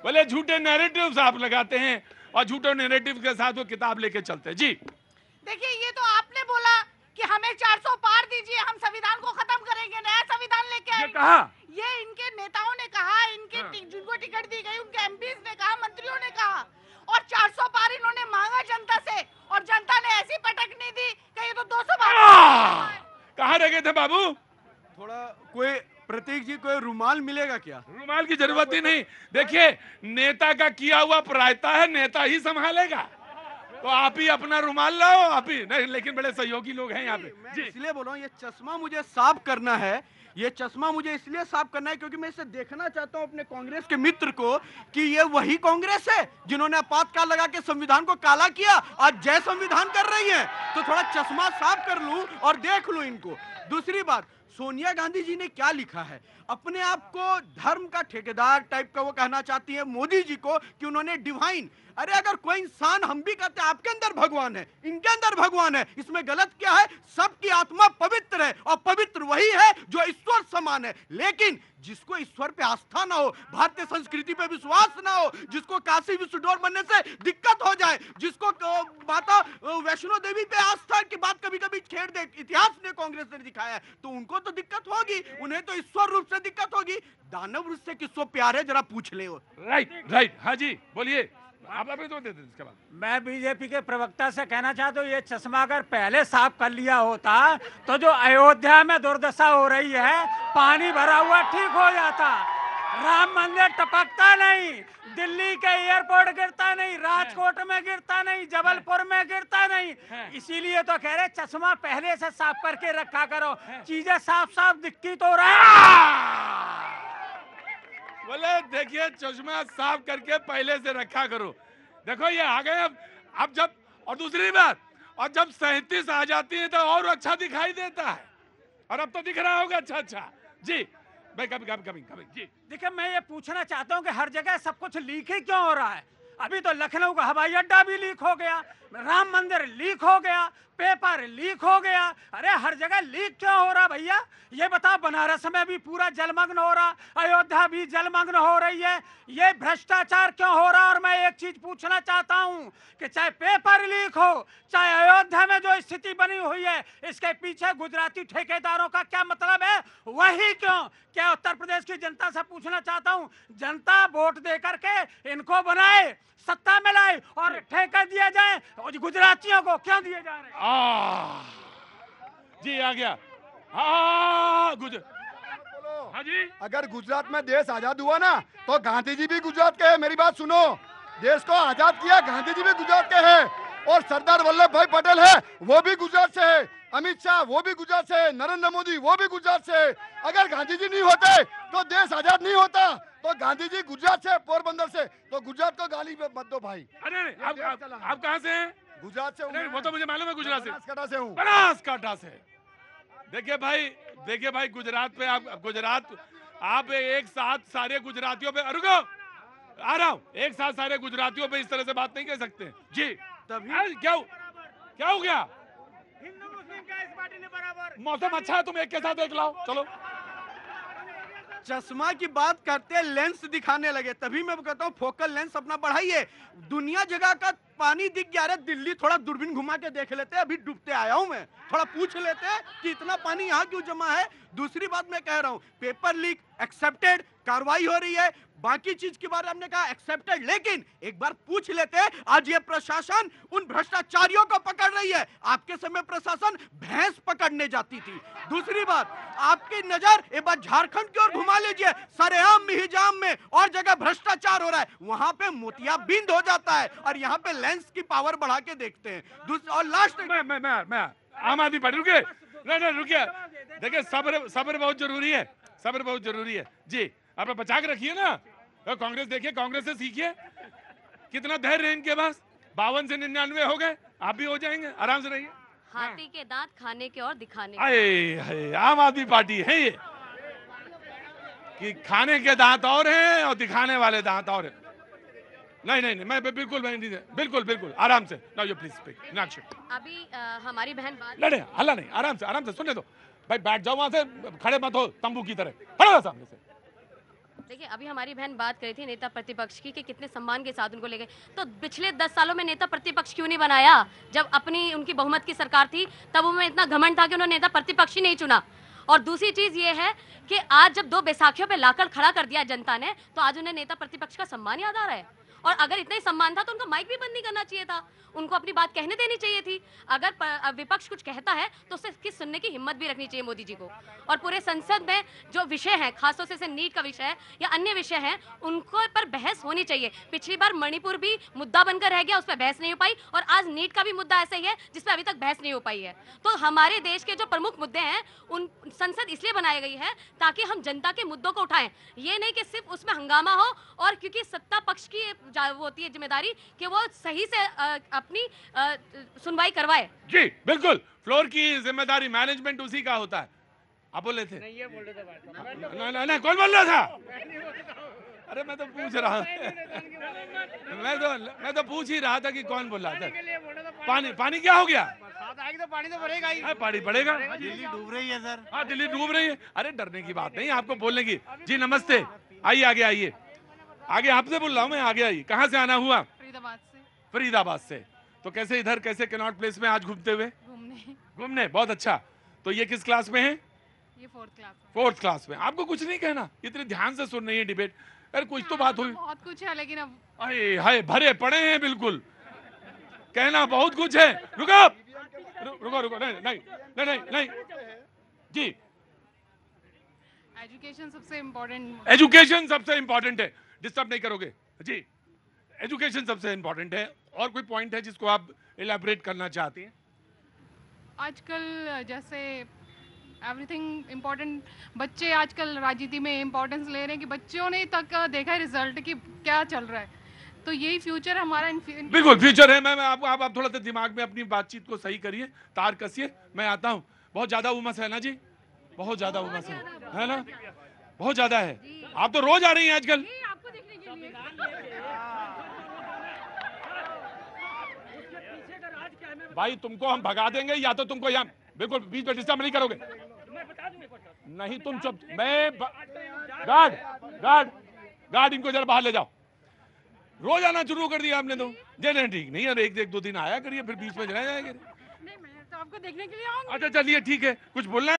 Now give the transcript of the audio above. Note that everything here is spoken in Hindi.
बोले झूठे नैरेटिव्स आप लगाते हैं और झूठे नैरेटिव के साथ वो किताब लेके चलते हैं। जी देखिए, ये तो आपने बोला कि हमें 400 पार दीजिए, हम संविधान को खत्म करेंगे, नया संविधान लेके आएंगे। कहा ये इनके नेताओं ने कहा, इनके जिनको टिकट दी गई उनके एमपीज ने कहा, मंत्रियों ने कहा, और 400 पार इन्होंने मांगा जनता से, और जनता ने ऐसी पटकनी दी कि ये तो 200 पार। कहाँ रह गए थे बाबू? थोड़ा कोई प्रतीक जी, कोई रुमाल मिलेगा क्या? रुमाल की जरूरत ही नहीं। देखिए, नेता का किया हुआ प्रायता है, नेता ही संभालेगा। तो आप ही अपना रुमाल लाओ, आप ही नहीं, लेकिन बड़े सहयोगी लोग हैं यहाँ पे। मैं इसलिए बोल रहा हूँ, ये चश्मा मुझे साफ करना है। ये चश्मा मुझे इसलिए साफ करना है क्योंकि मैं इसे देखना चाहता हूँ अपने कांग्रेस के मित्र को कि ये वही कांग्रेस है जिन्होंने आपातकाल लगा के संविधान को काला किया, आज जय संविधान कर रही है। तो थोड़ा चश्मा साफ कर लूं और देख लूं इनको। दूसरी बात, सोनिया गांधी जी ने क्या लिखा है? अपने आप को धर्म का ठेकेदार टाइप का वो कहना चाहती है मोदी जी को कि उन्होंने डिवाइन। अरे अगर कोई इंसान, हम भी कहते हैं आपके अंदर भगवान है, इनके अंदर भगवान है, इसमें गलत क्या है? सबकी आत्मा पवित्र है और पवित्र वही है जो ईश्वर समान है। लेकिन जिसको ईश्वर पे आस्था ना हो, भारतीय संस्कृति पे विश्वास ना हो, जिसको काशी विश्वडोर बनने से दिक्कत हो जाए, जिसको माता वैष्णो देवी पे आस्था की बात कभी कभी छेड़ दे, इतिहास ने कांग्रेस ने दिखाया है, तो उनको तो दिक्कत होगी, उन्हें तो ईश्वर रूप से दिक्कत होगी। दानव रूप से किसको प्यार है, जरा पूछ ले। राइट, हाँ जी बोलिए। आप अभी तो देते इसके बाद। मैं बीजेपी के प्रवक्ता से कहना चाहता हूँ, ये चश्मा अगर पहले साफ कर लिया होता तो जो अयोध्या में दुर्दशा हो रही है, पानी भरा हुआ ठीक हो जाता, राम मंदिर टपकता नहीं, दिल्ली के एयरपोर्ट गिरता नहीं, राजकोट में गिरता नहीं, जबलपुर में गिरता नहीं। इसीलिए तो कह रहे चश्मा पहले से साफ करके रखा करो, चीजें साफ साफ दिखती तो रहे। बोले देखिए, चश्मा साफ करके पहले से रखा करो। देखो ये आ गए अब जब, और दूसरी बात, और जब 37 आ जाती है तो और अच्छा दिखाई देता है, और अब तो दिख रहा होगा अच्छा। जी भाई, कभी जी। देखिए, मैं ये पूछना चाहता हूँ कि हर जगह सब कुछ लीक ही क्यों हो रहा है? अभी तो लखनऊ का हवाई अड्डा भी लीक हो गया, राम मंदिर लीक हो गया, पेपर लीक हो गया। अरे हर जगह लीक क्यों हो रहा भैया? ये बताओ, बनारस में भी पूरा जलमग्न हो रहा, अयोध्या भी जलमग्न हो रही है, ये भ्रष्टाचार क्यों हो रहा? और मैं एक चीज पूछना चाहता हूँ कि चाहे पेपर लीक हो, चाहे अयोध्या में जो स्थिति बनी हुई है, इसके पीछे गुजराती ठेकेदारों का क्या मतलब है? वही क्यों? क्या उत्तर प्रदेश की जनता से पूछना चाहता हूँ, जनता वोट दे करके इनको बनाए, सत्ता में लाए और ठेका दिया जाए, और गुजरातियों को क्यों दिए जा रहे हैं? जी आ गया। हाँ जी, अगर गुजरात में देश आजाद हुआ ना, तो गांधी जी भी गुजरात के हैं। मेरी बात सुनो, देश को आजाद किया गांधी जी भी गुजरात के हैं, और सरदार वल्लभ भाई पटेल है वो भी गुजरात से है, अमित शाह वो भी गुजरात से है, नरेंद्र मोदी वो भी गुजरात से है। अगर गांधी जी नहीं होते तो देश आजाद नहीं होता। तो गांधी जी गुजरात से, पोरबंदर से, तो गुजरात को गाली मत दो भाई। अरे आप कहाँ से हैं? गुजरात से हूँ। वो तो मुझे मालूम है, गुजरात से, बनासकांठा से हूँ। बनासकांठा से। देखिए भाई, गुजरात पे आप एक साथ सारे गुजरातियों पे, रुको आ रहा हूँ, एक साथ सारे गुजरातियों पे इस तरह से बात नहीं कर सकते जी। तभी क्या हो गया? हिंदू मुस्लिम का इस पार्टी ने बराबर। मौसम अच्छा है, तुम एक के साथ देख लाओ, चलो। चश्मा की बात करते लेंस दिखाने लगे, तभी मैं कहता हूँ फोकल लेंस अपना बढ़ाइए। दुनिया जगह का पानी दिख गया, अरे दिल्ली थोड़ा दूरबीन घुमा के देख लेते, अभी डूबते आया हूं मैं, थोड़ा पूछ लेते कि इतना पानी यहाँ क्यों जमा है। दूसरी बात मैं कह रहा हूँ, पेपर लीक एक्सेप्टेड, कार्रवाई हो रही है, बाकी चीज के बारे में हमने कहा एक्सेप्टेड, लेकिन एक बार पूछ लेते, आज ये प्रशासन उन भ्रष्टाचारियों को पकड़ रही है, आपके समय प्रशासन भैंस पकड़ने जाती थी। दूसरी बात, आपकी नजर एक बार झारखंड की ओर घुमा लीजिए, सरेआम मिहिजाम में और जगह भ्रष्टाचार हो रहा है, वहां पे मोतियाबिंद हो जाता है, और यहाँ पे लेंस की पावर बढ़ा के देखते हैं। और लास्ट मैं आम आदमी पार्टी, रुकिए, देखिए सब्र बहुत जरूरी है, सब्र बहुत जरूरी है जी। आप बचा के रखिए ना, तो कांग्रेस देखिए, कांग्रेस से सीखिए, कितना धैर्य है इनके पास। 52 से 99 हो गए, आप भी हो जाएंगे, आराम से रहिए। हाथी के दांत खाने के और दिखाने के। आए आम आदमी पार्टी है ये, कि खाने के दांत और हैं और दिखाने वाले दांत और हैं। नहीं, मैं बिल्कुल आराम से। Now you please speak. Meenakshi, अभी हमारी बहन बात लड़े हल्ला नहीं, आराम से सुनने दो भाई, बैठ जाओ वहां से, खड़े मत हो तंबू की तरह, खड़े हो सामने से। देखिए, अभी हमारी बहन बात करी थी नेता प्रतिपक्ष की कि कितने सम्मान के साथ उनको ले गए। तो पिछले 10 सालों में नेता प्रतिपक्ष क्यों नहीं बनाया? जब अपनी उनकी बहुमत की सरकार थी तब उनमें इतना घमंड था कि उन्होंने नेता प्रतिपक्ष ही नहीं चुना। और दूसरी चीज ये है कि आज जब 2 बैसाखियों पे लाकर खड़ा कर दिया जनता ने, तो आज उन्हें नेता प्रतिपक्ष का सम्मान याद आ रहा है। और अगर इतना ही सम्मान था तो उनका माइक भी बंद नहीं करना चाहिए था, उनको अपनी बात कहने देनी चाहिए थी। अगर विपक्ष कुछ कहता है तो उससे किस सुनने की हिम्मत भी रखनी चाहिए मोदी जी को। और पूरे संसद में जो विषय है, खासतौर से नीट का विषय है या अन्य विषय हैं, उनको पर बहस होनी चाहिए। पिछली बार मणिपुर भी मुद्दा बनकर रह गया, उस पर बहस नहीं हो पाई, और आज नीट का भी मुद्दा ऐसा ही है जिस पर अभी तक बहस नहीं हो पाई है। तो हमारे देश के जो प्रमुख मुद्दे हैं उन संसद इसलिए बनाई गई है ताकि हम जनता के मुद्दों को उठाएं, ये नहीं कि सिर्फ उसमें हंगामा हो। और क्योंकि सत्ता पक्ष की वो होती है जिम्मेदारी कि वो सही से अपनी सुनवाई करवाए। जी बिल्कुल, फ्लोर की जिम्मेदारी मैनेजमेंट उसी का होता है। आप बोल रहे थे? नहीं, ये बोल रहे थे। नहीं, कौन बोल रहा था? अरे मैं तो पूछ रहा मैं तो पूछ ही रहा था कि कौन बोल रहा था। पानी क्या हो गया? तो पानी तो भरेगा ही। पानी पड़ेगा। दिल्ली डूब रही है सर। हाँ, दिल्ली डूब रही है। अरे डरने की बात नहीं, आपको बोलने की। जी नमस्ते, आइए आगे आइए। आगे आपसे बोल रहा हूँ मैं, आगे आइए। कहाँ से आना हुआ? फरीदाबाद से। फरीदाबाद से। तो कैसे इधर कैसे कनॉट प्लेस में आज घूमते हुए? घूमने, बहुत अच्छा। तो ये किस क्लास में है? ये 4th क्लास में। 4th क्लास में। आपको कुछ नहीं कहना? इतने ध्यान से सुन रही है डिबेट। अरे कुछ तो बात हुई। बहुत कुछ है लेकिन अब अरे हाय, भरे पड़े हैं बिल्कुल। कहना बहुत कुछ है। रुको रुको, नहीं जी। एजुकेशन सबसे इम्पोर्टेंट। एजुकेशन सबसे इम्पोर्टेंट है, डिस्टर्ब नहीं करोगे जी। एजुकेशन सबसे इम्पोर्टेंट है। और कोई पॉइंट है जिसको आप इलैबोरेट करना चाहती हैं? आजकल जैसे एवरीथिंग इम्पोर्टेंट, बच्चे आजकल राजनीति में इम्पोर्टेंस ले रहे हैं कि बच्चों ने तक देखा है रिजल्ट कि क्या चल रहा है, तो यही फ्यूचर हमारा। बिल्कुल फ्यूचर है। मैं आप थोड़ा सा दिमाग में अपनी बातचीत को सही करिए, तार कसिए। मैं आता हूँ। बहुत ज्यादा उमस है ना जी? बहुत ज्यादा उमस है ना? बहुत ज्यादा है। आप तो रोज आ रही हैं आजकल। आपको देखने के लिए। भाई तुमको हम भगा देंगे या तो तुमको यहाँ बिल्कुल बीच में डिस्टर्ब नहीं करोगे। नहीं तुम चुप। मैं गार्ड इनको जरा बाहर ले जाओ। रोज आना शुरू कर दिया आपने तो। नहीं ठीक नहीं है, एक 2 दिन आया करिए, फिर बीच में चला जाएंगे। नहीं, मैं तो आपको देखने के लिए आऊंगी। अच्छा चलिए ठीक है। कुछ बोलना है?